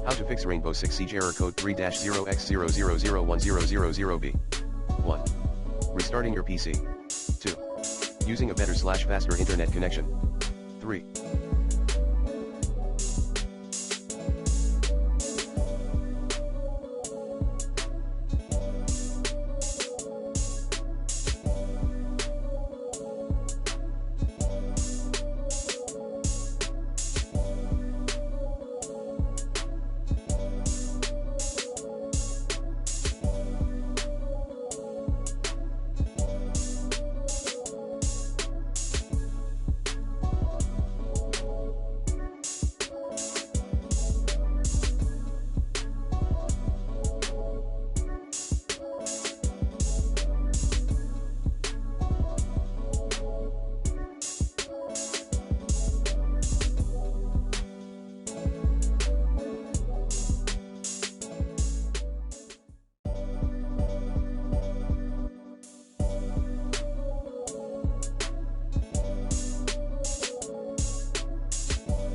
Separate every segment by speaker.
Speaker 1: How to fix Rainbow Six Siege error code 3-0x00010000B. 1. Restarting your PC. 2. Using a better/faster internet connection. 3.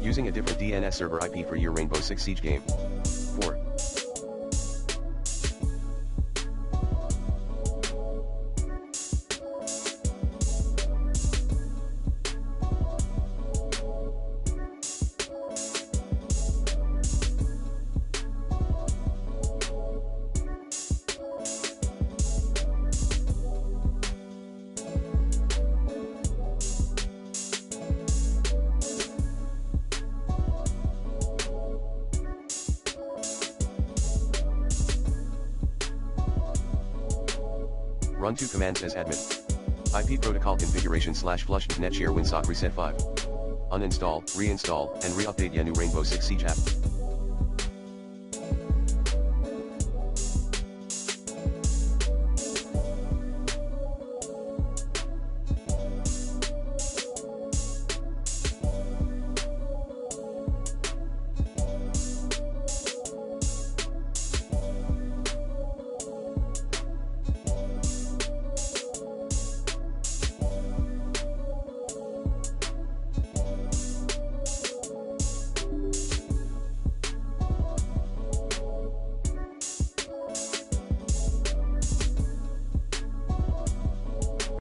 Speaker 1: Using a different DNS server IP for your Rainbow Six Siege game. 4. Run 2 commands as admin. IP protocol configuration/flush netshare winsock reset 5. Uninstall, reinstall, and re-update your new Rainbow Six Siege app.